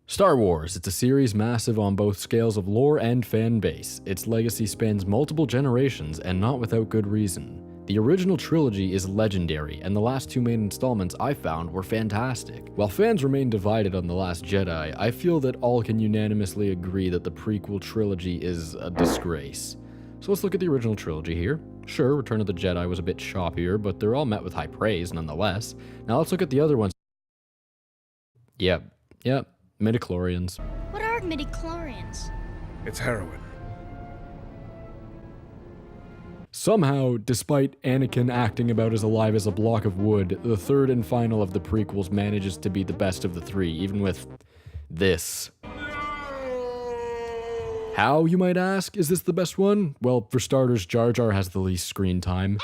Star Wars, it's a series massive on both scales of lore and fan base. Its legacy spans multiple generations, and not without good reason. The original trilogy is legendary, and the last two main installments I found were fantastic. While fans remain divided on The Last Jedi, I feel that all can unanimously agree that the prequel trilogy is a disgrace. So let's look at the original trilogy here. Sure, Return of the Jedi was a bit choppier, but they're all met with high praise nonetheless. Now let's look at the other ones. Yep. Midichlorians. What are midichlorians? It's heroin. Somehow, despite Anakin acting about as alive as a block of wood, the third and final of the prequels manages to be the best of the three, even with this. How, you might ask? Is this the best one? Well, for starters, Jar Jar has the least screen time.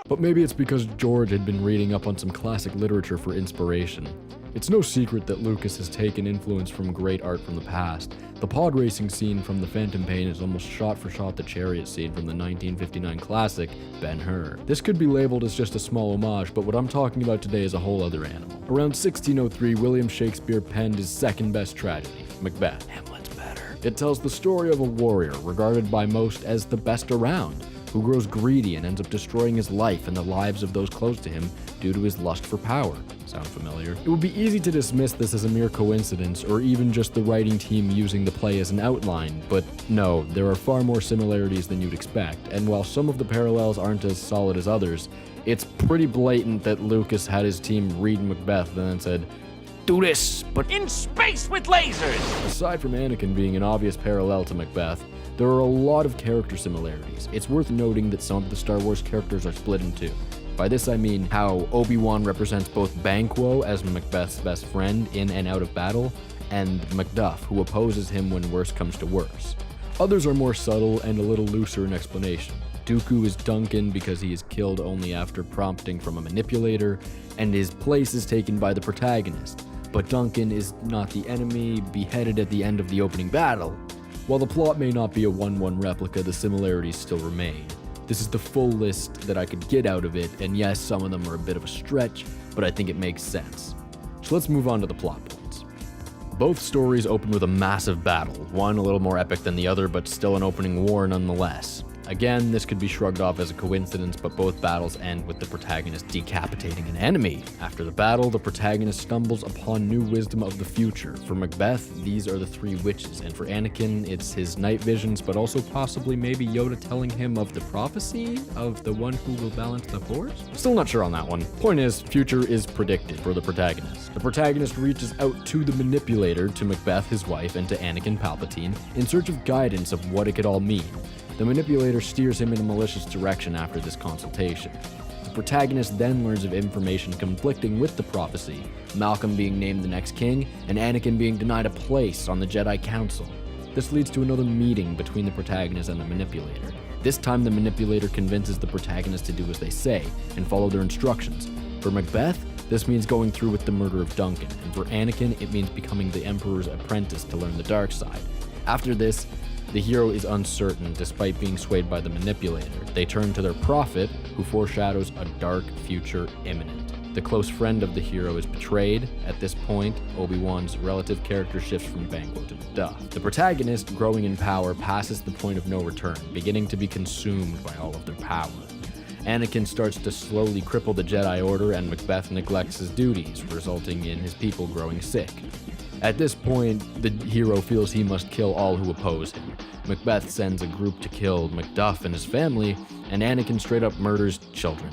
But maybe it's because George had been reading up on some classic literature for inspiration. It's no secret that Lucas has taken influence from great art from the past. The pod racing scene from The Phantom Pain is almost shot for shot the chariot scene from the 1959 classic Ben-Hur. This could be labeled as just a small homage, but what I'm talking about today is a whole other animal. Around 1603, William Shakespeare penned his second best tragedy, Macbeth. Hamlet's better. It tells the story of a warrior regarded by most as the best around, who grows greedy and ends up destroying his life and the lives of those close to him due to his lust for power. Sound familiar? It would be easy to dismiss this as a mere coincidence, or even just the writing team using the play as an outline, but no, there are far more similarities than you'd expect, and while some of the parallels aren't as solid as others, it's pretty blatant that Lucas had his team read Macbeth and then said, "Do this, but in space with lasers!" Aside from Anakin being an obvious parallel to Macbeth, there are a lot of character similarities. It's worth noting that some of the Star Wars characters are split in two. By this I mean how Obi-Wan represents both Banquo as Macbeth's best friend in and out of battle, and Macduff, who opposes him when worse comes to worse. Others are more subtle and a little looser in explanation. Dooku is Duncan because he is killed only after prompting from a manipulator, and his place is taken by the protagonist. But Duncan is not the enemy, beheaded at the end of the opening battle. While the plot may not be a 1-1 replica, the similarities still remain. This is the full list that I could get out of it, and yes, some of them are a bit of a stretch, but I think it makes sense. So let's move on to the plot points. Both stories open with a massive battle, one a little more epic than the other, but still an opening war nonetheless. Again, this could be shrugged off as a coincidence, but both battles end with the protagonist decapitating an enemy. After the battle, the protagonist stumbles upon new wisdom of the future. For Macbeth, these are the three witches, and for Anakin, it's his night visions, but also possibly maybe Yoda telling him of the prophecy of the one who will balance the force? Still not sure on that one. Point is, future is predicted for the protagonist. The protagonist reaches out to the manipulator, to Macbeth, his wife, and to Anakin Palpatine, in search of guidance of what it could all mean. The manipulator steers him in a malicious direction after this consultation. The protagonist then learns of information conflicting with the prophecy, Malcolm being named the next king, and Anakin being denied a place on the Jedi Council. This leads to another meeting between the protagonist and the manipulator. This time the manipulator convinces the protagonist to do as they say, and follow their instructions. For Macbeth, this means going through with the murder of Duncan, and for Anakin, it means becoming the Emperor's apprentice to learn the dark side. After this, the hero is uncertain despite being swayed by the manipulator. They turn to their prophet, who foreshadows a dark future imminent. The close friend of the hero is betrayed. At this point, Obi-Wan's relative character shifts from Banquo to Macduff. The protagonist, growing in power, passes the point of no return, beginning to be consumed by all of their power. Anakin starts to slowly cripple the Jedi Order, and Macbeth neglects his duties, resulting in his people growing sick. At this point, the hero feels he must kill all who oppose him. Macbeth sends a group to kill Macduff and his family, and Anakin straight up murders children,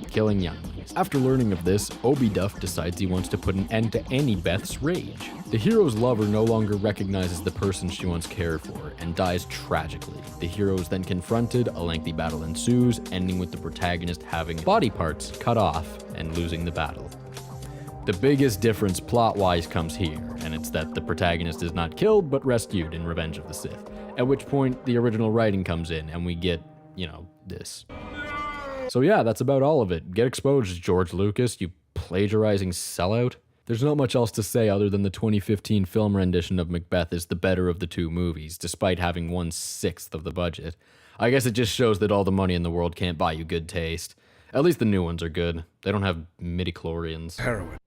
killing younglings. After learning of this, Obi-Duff decides he wants to put an end to Annie Beth's rage. The hero's lover no longer recognizes the person she once cared for, and dies tragically. The hero is then confronted, a lengthy battle ensues, ending with the protagonist having body parts cut off and losing the battle. The biggest difference plot-wise comes here, and it's that the protagonist is not killed, but rescued in Revenge of the Sith. At which point, the original writing comes in, and we get, this. So yeah, that's about all of it. Get exposed, George Lucas, you plagiarizing sellout. There's not much else to say other than the 2015 film rendition of Macbeth is the better of the two movies, despite having 1/6 of the budget. I guess it just shows that all the money in the world can't buy you good taste. At least the new ones are good. They don't have midichlorians. Heroin.